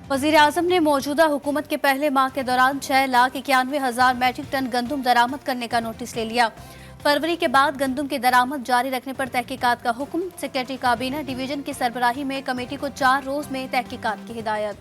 वजीर आजम ने मौजूदा हुकूमत के पहले माह के दौरान 6,91,000 मैट्रिक टन गंदुम दरामद करने का नोटिस ले लिया। फरवरी के बाद गंदुम की दरामद जारी रखने पर तहकीकात का हुक्म। सेक्रेटरी काबीना डिवीजन की सरबराही में कमेटी को 4 रोज में तहकीकात की हिदायत।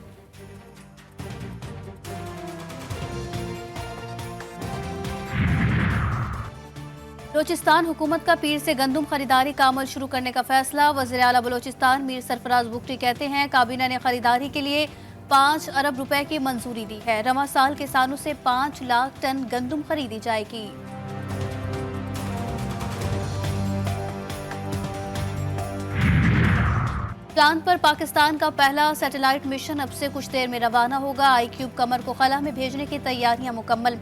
बलोचिस्तान हुकूमत का पीर से गंदुम खरीदारी का अमल शुरू करने का फैसला। वज़ीर आला बलोचिस्तान मीर सरफराज बुखरी कहते हैं काबीना ने खरीदारी के लिए 5 अरब रुपए की मंजूरी दी है। रवां साल किसानों से 5 लाख टन गंदुम खरीदी जाएगी। चांद पर पाकिस्तान का पहला सैटेलाइट मिशन अब से कुछ देर में रवाना होगा। iCube कमर को खला में भेजने की तैयारियां मुकम्मल।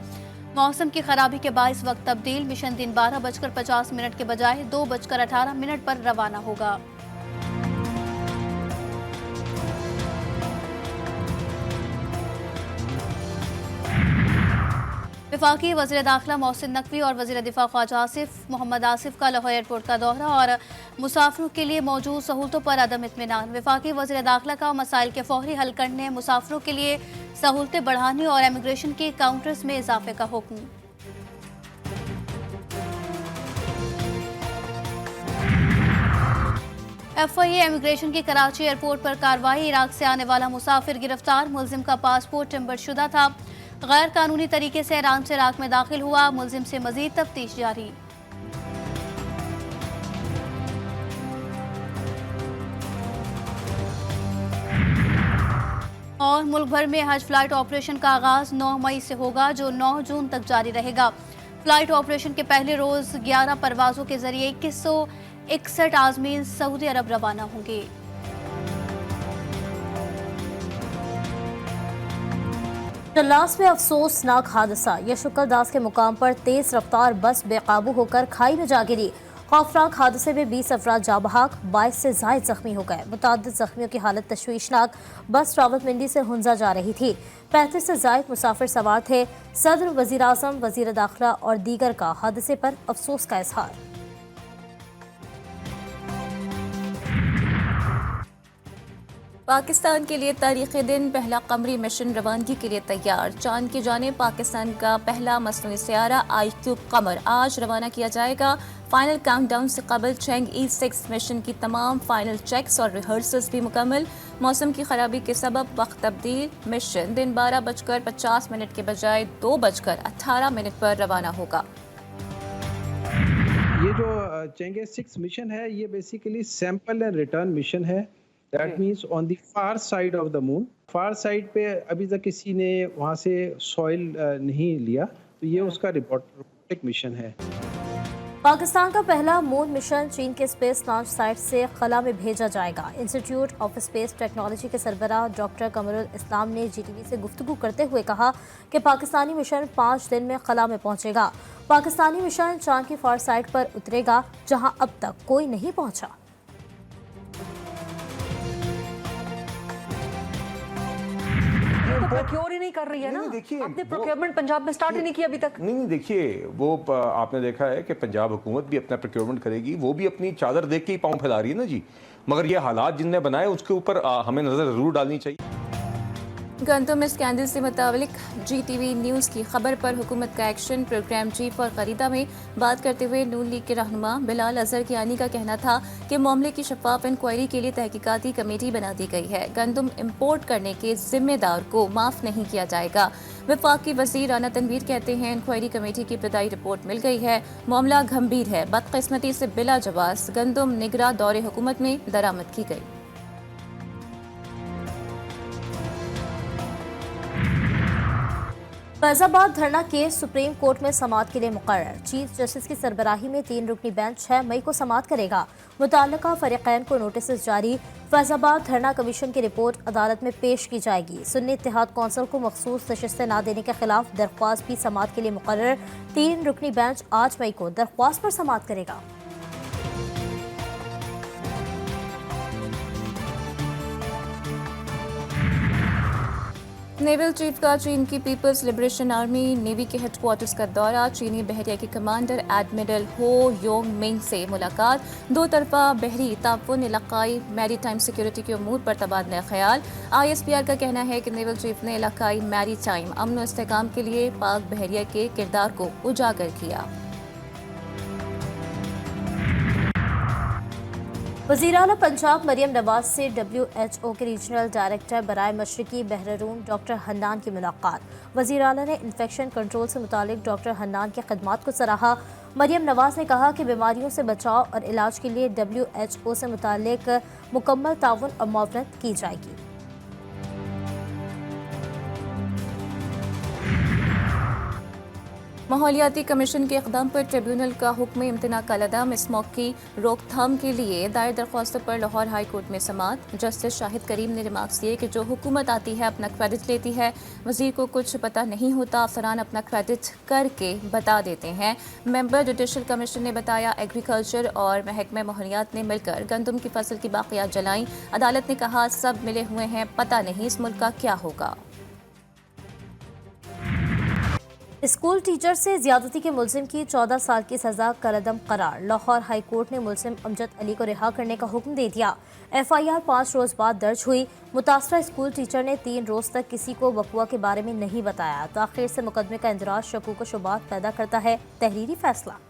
मौसम की खराबी के बायस वक्त तब्दील। मिशन दिन 12:50 के बजाय 2:18 पर रवाना होगा। वफाकी वज़ीर दाखिला मोहसिन नकवी और वज़ीर दिफा ख्वाजा आसिफ मोहम्मद आसिफ का लाहौर एयरपोर्ट का दौरा और मुसाफिरों के लिए मौजूद सहूलतों पर अदम इत्मीनान। वफाकी वज़ीर दाखिला का मसाइल के फौरी हल करने, मुसाफिरों के लिए सहूलतें बढ़ाने और इमिग्रेशन के काउंटर्स में इजाफे का हुक्म। FIA इमिग्रेशन की कराची एयरपोर्ट पर कार्रवाई। इराक से आने वाला मुसाफिर गिरफ्तार। मुलजिम का पासपोर्ट टिम्बरशुदा था। गैर कानूनी तरीके से ईरान से इराक में दाखिल हुआ। मुलजिम से मजीद तफ्तीश जारी। और मुल्क भर में हज फ्लाइट ऑपरेशन का आगाज 9 मई से होगा, जो 9 जून तक जारी रहेगा। फ्लाइट ऑपरेशन के पहले रोज 11 परवाजों के जरिए 2161 आजमीन सऊदी अरब रवाना होंगे। डल्लास में अफसोसनाक हादसा। यशोकल दास के मुकाम पर तेज रफ्तार बस बेकाबू होकर खाई में जा गिरी। खौफनाक हादसे में 20 अफराद जाँ बहक, 22 से जायद जख्मी हो गए। मुतअद्दिद जख्मियों की हालत तशवीशनाक। बस रावलपिंडी से हुंजा जा रही थी। 35 से जायद मुसाफिर सवार थे। सदर, वजीर आजम, वजीर दाखिला और दीगर का हादसे पर अफसोस का इजहार। पाकिस्तान के लिए तारीख़ी दिन। पहला कमरी मिशन रवानगी के लिए तैयार। चांद की जानिब पाकिस्तान का पहला मसनूई सियारा iCube कमर आज रवाना किया जाएगा। फाइनल काउंटडाउन से कबल चेंग E6 मिशन की तमाम फाइनल चेक्स और रिहर्सल्स भी मुकम्मल। मौसम की खराबी के सबब वक्त तब्दील। मिशन दिन 12:50 के बजाय 2:18 पर रवाना होगा। ये जो चेंग E6 मिशन है, ये basically sample and return mission है। That means on the far side of the moon. Far side पे अभी तक किसी ने वहाँ से सॉइल नहीं लिया, तो ये उसका रोबोटिक मिशन है। पाकिस्तान का पहला मून मिशन चीन के स्पेस लॉन्च साइट से खला में भेजा जाएगा। इंस्टीट्यूट ऑफ स्पेस टेक्नोलॉजी के सरबराह डॉक्टर कमरुल इस्लाम ने GTV से गुफ्तगू करते हुए कहा कि पाकिस्तानी मिशन 5 दिन में खला में पहुंचेगा। पाकिस्तानी मिशन चांद की फार साइट पर उतरेगा, जहां अब तक कोई नहीं पहुंचा। प्रोक्योर ही नहीं कर रही है ना। देखिए, आपने प्रोक्योरमेंट पंजाब में स्टार्ट ही नहीं किया अभी तक। नहीं, देखिए, वो आपने देखा है कि पंजाब हुकूमत भी अपना प्रोक्योरमेंट करेगी। वो भी अपनी चादर देख के ही पाँव फैला रही है ना जी। मगर ये हालात जिनने बनाए उसके ऊपर हमें नजर जरूर डालनी चाहिए। गंदुम स्कैंडल से मुताबिक GTV न्यूज़ की खबर पर हुकूमत का एक्शन। प्रोग्राम चीफ और खरीदा में बात करते हुए नून लीग के रहनुमा बिलाल अजहर कियानी का कहना था कि मामले की शफाफ इंक्वायरी के लिए तहकीकाती कमेटी बना दी गई है। गंदुम इंपोर्ट करने के जिम्मेदार को माफ नहीं किया जाएगा। वफाकी वजीर राना तनवीर कहते हैं इंक्वायरी कमेटी की इब्तदाई रिपोर्ट मिल गई है। मामला गंभीर है। बदकिस्मती से बिला जवाब गंदुम निगरां दौरे हुकूमत में दरामद की गई। फैजाबाद धरना केस सुप्रीम कोर्ट में समाअत के लिए मुकर्रर। चीफ जस्टिस की सरबराही में 3 रुकनी बेंच 6 मई को समाअत करेगा। मुतल्लिका फरीकैन को नोटिस जारी। फैजाबाद धरना कमीशन की रिपोर्ट अदालत में पेश की जाएगी। सुन्नी इत्तेहाद कौंसिल को मखसूस नशिस्तें न देने के खिलाफ दरख्वास्त भी समाअत के लिए मुकर्रर। 3 रुकनी बेंच 8 मई को दरख्वास्त पर समाअत करेगा। नेवल चीफ का चीन की पीपल्स लिबरेशन आर्मी नेवी के हेडक्वार्टर्स का दौरा, चीनी बहरिया के कमांडर एडमिरल हो योंग मिंग से मुलाकात, दो तरफा बहरी ताउन, इलाकाई मैरीटाइम सिक्योरिटी के अमूर पर तबादला ख्याल। ISPR का कहना है कि नेवल चीफ ने इलाकाई मैरीटाइम अमन व इस्तेहकाम के लिए पाक बहरिया के किरदार को उजागर किया। वज़ीर-ए-आला पंजाब मरियम नवाज से WHO के रीजनल डायरेक्टर बराए मशरकी बहररून डॉक्टर हन्नान की मुलाकात। वज़ीर-ए-आला ने इन्फेक्शन कंट्रोल से मुतालिक डॉक्टर हन्नान की खिदमात को सराहा। मरियम नवाज ने कहा कि बीमारियों से बचाव और इलाज के लिए WHO से मुतालिक मुकम्मल ताउन और मुआवनत की जाएगी। माहौलियाती कमीशन के इक़दाम पर ट्रिब्यूनल का हुक्म इम्तना कलअदम, स्मोक की रोकथाम के लिए दायर दरख्वास्तों पर लाहौर हाई कोर्ट में समाअत। जस्टिस शाहिद करीम ने रिमार्क्स दिए कि जो हुकूमत आती है अपना क्रेडिट लेती है, वज़ीर को कुछ पता नहीं होता, अफसरान अपना क्रेडिट करके बता देते हैं। मेंबर जुडिशल कमीशन ने बताया एग्रीकल्चर और महकमा माहौलियात ने मिलकर गंदम की फसल की बाक़ियात जलाई। अदालत ने कहा सब मिले हुए हैं, पता नहीं इस मुल्क का क्या होगा। स्कूल टीचर से ज्यादती के मुलजिम की 14 साल की सजा कलअदम करार। लाहौर हाई कोर्ट ने मुलजिम अमजद अली को रिहा करने का हुक्म दे दिया। FIR 5 रोज बाद दर्ज हुई। मुतासरा स्कूल टीचर ने 3 रोज तक किसी को वक़ुआ के बारे में नहीं बताया। ताख़ीर से मुकदमे का इंदराज शकूक व शुबात पैदा करता है। तहरीरी फैसला।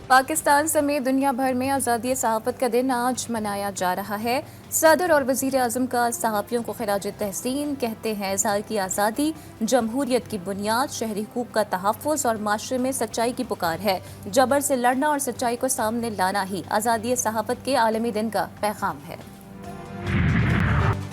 पाकिस्तान समेत दुनिया भर में आज़ादी सहाफ़त का दिन आज मनाया जा रहा है। सदर और वज़ीर आज़म का सहाफ़ियों को खिराज तहसीन, कहते हैं इज़हार की आज़ादी जमहूरियत की बुनियाद, शहरी हुकूक का तहफ़्फ़ुज़ और माशरे में सच्चाई की पुकार है। जबर से लड़ना और सच्चाई को सामने लाना ही आज़ादी सहाफ़त के आलमी दिन का पैगाम है।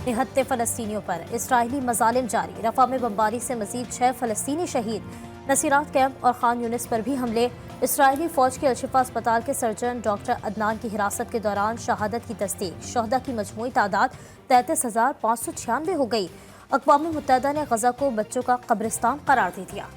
निहत्ते फ़लस्तीनियों पर इसराइली मज़ालिम जारी। रफ़ा में बमबारी से मज़ीद 6 फ़लस्तीनी शहीद। नसीरात कैंप और खान यूनिस पर भी हमले। इसराइली फ़ौज के अल-शिफ़ा अस्पताल के सर्जन डॉक्टर अदनान की हिरासत के दौरान शहादत की तस्दीक। शहदा की मजमूई तादाद 33,596 हो गई। अक़वाम मुत्तहिदा ने गज़ा को बच्चों का कब्रिस्तान करार दे दिया।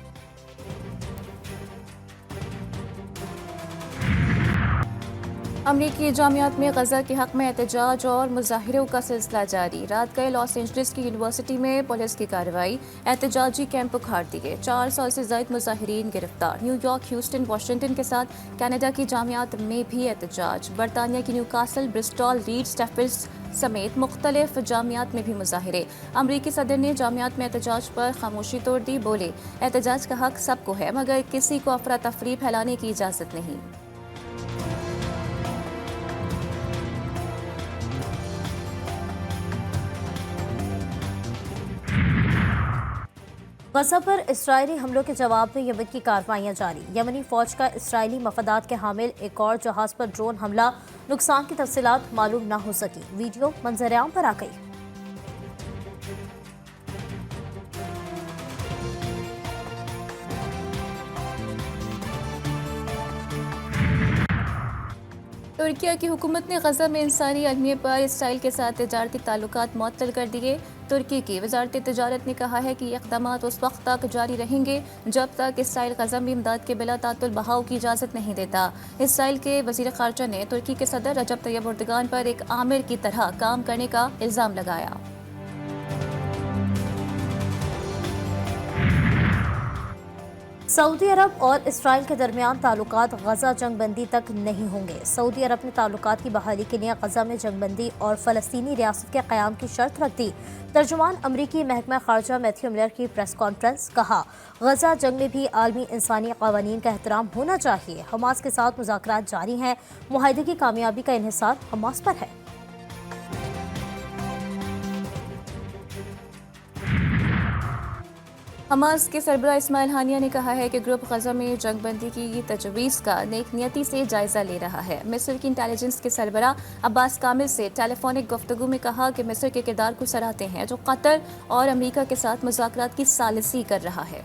अमरीकी जामियात में गज़ा के हक़ में एहतजाज और मुज़ाहिरों का सिलसिला जारी। रात गए लॉस एंजलिस की यूनिवर्सिटी में पुलिस की कार्रवाई, एहतजाजी कैंप उखाड़ दिए। 400 से ज़ायद मुज़ाहिरीन गिरफ्तार। न्यूयॉर्क, ह्यूस्टन, वाशिंगटन के साथ कनाडा की जामियात में भी एहतजाज। बरतानिया की न्यूकासल, ब्रिस्टॉल, लीड्स, स्टेफिल्ड समेत मुख्तलिफ जामियात में भी मुज़ाहिरे। अमरीकी सदर ने जामियात में एहतजाज पर खामोशी तोड़ दी। बोले एहतजाज का हक़ सबको है, मगर किसी को अफरा तफरी फैलाने की इजाज़त नहीं। गज़ा पर इसराइली हमलों के जवाब में यमन की कार्रवाइयाँ जारी। यमनी फ़ौज का इसराइली मफादात के हामिल एक और जहाज़ पर ड्रोन हमला। नुकसान की तफसीलात मालूम न हो सकी। वीडियो मंजर-ए-आम पर आ गई। तुर्की की हुकूमत ने गज़ा में इंसानी अलमिया पर इसराइल के साथ तिजारती ताल्लुकात मुअत्तल कर दिए। तुर्की की वज़ारत तिजारत ने कहा है कि ये इक़दामात उस वक्त तक जारी रहेंगे जब तक इसराइल गज़ा में इमदाद के बिला तातुल बहाव की इजाज़त नहीं देता। इसराइल के वज़ीर ख़ारजा ने तुर्की के सदर रजब तैयब एर्दोगान पर एक आमिर की तरह काम करने का इल्ज़ाम लगाया। सऊदी अरब और इसराइल के दरमियान ताल्लुकात गज़ा जंगबंदी तक नहीं होंगे। सऊदी अरब ने ताल्लुकात की बहाली के लिए गज़ा में जंगबंदी और फ़लस्तीनी रियासत के क़याम की शर्त रख दी। तर्जुमान अमरीकी महकमा ख़ारजा मैथ्यू मिलर की प्रेस कॉन्फ्रेंस। कहा गज़ा जंग में भी आलमी इंसानी क़वानीन का एहतराम होना चाहिए। हमास के साथ मुज़ाकरात जारी हैं। मुआहदे की कामयाबी का इन्हिसार हमास पर है। हमास के सरबराह इस्माइल हानिया ने कहा है कि ग्रुप गज़ा में जंगबंदी की तजवीज़ का नेक नियति से जायज़ा ले रहा है। मिस्र की इंटेलिजेंस के सरबराह अब्बास कामिल से टेलीफोनिक गुफ्तगू में कहा कि मिस्र के किरदार को सराहते हैं जो कतर और अमरीका के साथ मुज़ाकरात की सालिसी कर रहा है।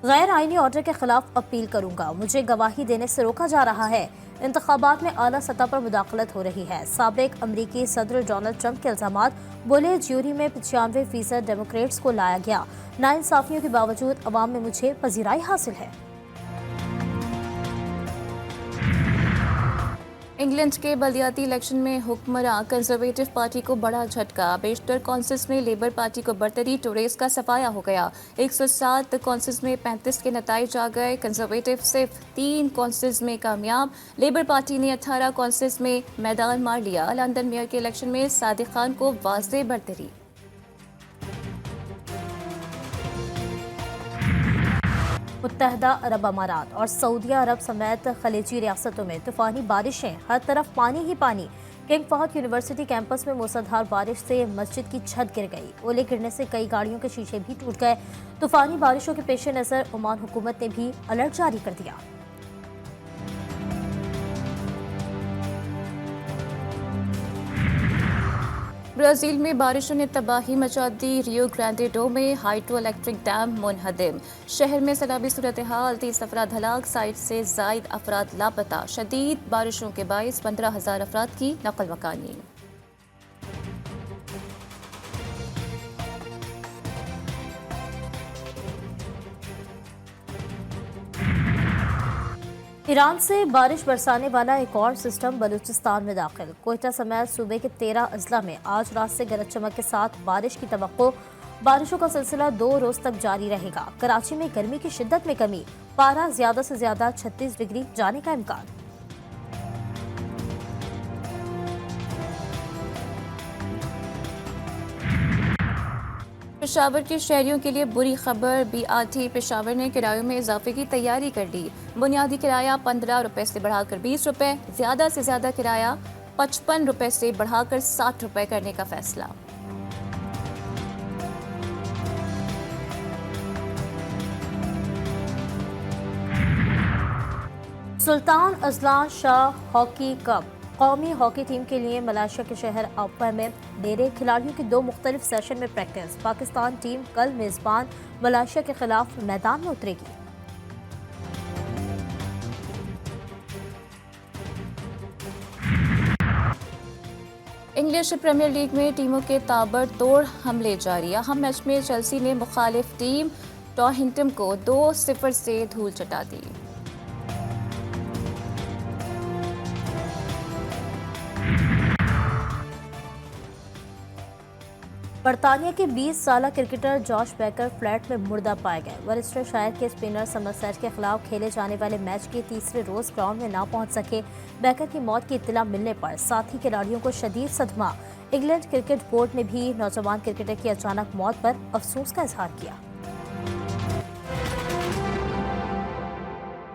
गैर आईनी ऑर्डर के खिलाफ अपील करूंगा, मुझे गवाही देने से रोका जा रहा है। इंतखाबात में आला सतह पर मुदाखलत हो रही है। साबिक अमरीकी सदर डोनाल्ड ट्रंप के इल्जामात। बोले ज्यूरी में 95% डेमोक्रेट्स को लाया गया। नाइंसाफियों के बावजूद अवाम में मुझे पजीराई हासिल है। इंग्लैंड के बलदियाती इलेक्शन में हुक्मरां कंजर्वेटिव पार्टी को बड़ा झटका। बेशतर कौंसिल्स में लेबर पार्टी को बरतरी, टोरेस का सफाया हो गया। 107 कौंसिल्स में 35 के नताइज आ गए। कंजर्वेटिव सिर्फ 3 कौंसिल्स में कामयाब। लेबर पार्टी ने 18 कौंसिल्स में मैदान मार लिया। लंदन मेयर के इलेक्शन में सादिक खान को वाज़ेह बरतरी। मुत्तहदा अरब अमारात और सऊदी अरब समेत खलीजी रियासतों में तूफानी बारिशें, हर तरफ पानी ही पानी। किंग फहद यूनिवर्सिटी कैंपस में मूसलाधार बारिश से मस्जिद की छत गिर गई। ओले गिरने से कई गाड़ियों के शीशे भी टूट गए। तूफानी बारिशों के पेश नज़र ओमान हुकूमत ने भी अलर्ट जारी कर दिया। ब्राजील में बारिशों ने तबाही मचा दी। रियो ग्रांडे डो में हाइड्रो इलेक्ट्रिक डैम मुनहदिम। शहर में सैलाबी सूरत हाल, 30 अफराद हलाक, 60 से जायद अफराद लापता। शदीद बारिशों के बायस 15,000 अफराद की नकल मकानी। ईरान से बारिश बरसाने वाला एक और सिस्टम बलूचिस्तान में दाखिल। कोयटा समेत सूबे के 13 अजला में आज रात से गरज चमक के साथ बारिश की तवक्को। बारिशों का सिलसिला 2 रोज तक जारी रहेगा। कराची में गर्मी की शिद्दत में कमी, पारा ज्यादा से ज्यादा 36 डिग्री जाने का इम्कान। पेशावर के शहरियों के लिए बुरी खबर। BRT पेशावर ने किरायों में इजाफे की तैयारी कर ली। बुनियादी किराया 15 रुपए से बढ़ाकर 20 रुपए, ज्यादा से ज्यादा किराया 55 रुपए से बढ़ाकर 60 रुपए करने का फैसला। Sultan Azlan Shah hockey cup कौमी हॉकी टीम के लिए मलेशिया के शहर अब्बा में डेरे। खिलाड़ियों की 2 मुख्तलिफ सेशन में प्रैक्टिस। पाकिस्तान टीम कल मेजबान मलेशिया के खिलाफ मैदान में उतरेगी। इंग्लिश प्रीमियर लीग में टीमों के ताबड़तोड़ हमले जारी। अहम मैच में चेल्सी ने मुखालिफ टीम टॉटनहम को 2-0 से धूल चटा दी। बरतानिया के 20 साला क्रिकेटर जॉश बेकर फ्लैट में मुर्दा पाए गए। वॉरेस्टरशायर के स्पिनर समरसेट के खिलाफ खेले जाने वाले मैच के तीसरे रोज ग्राउंड में ना पहुंच सके। बेकर की मौत की इत्तला मिलने पर साथी खिलाड़ियों को शदीद सदमा। इंग्लैंड क्रिकेट बोर्ड ने भी नौजवान क्रिकेटर की अचानक मौत पर अफसोस का इजहार किया।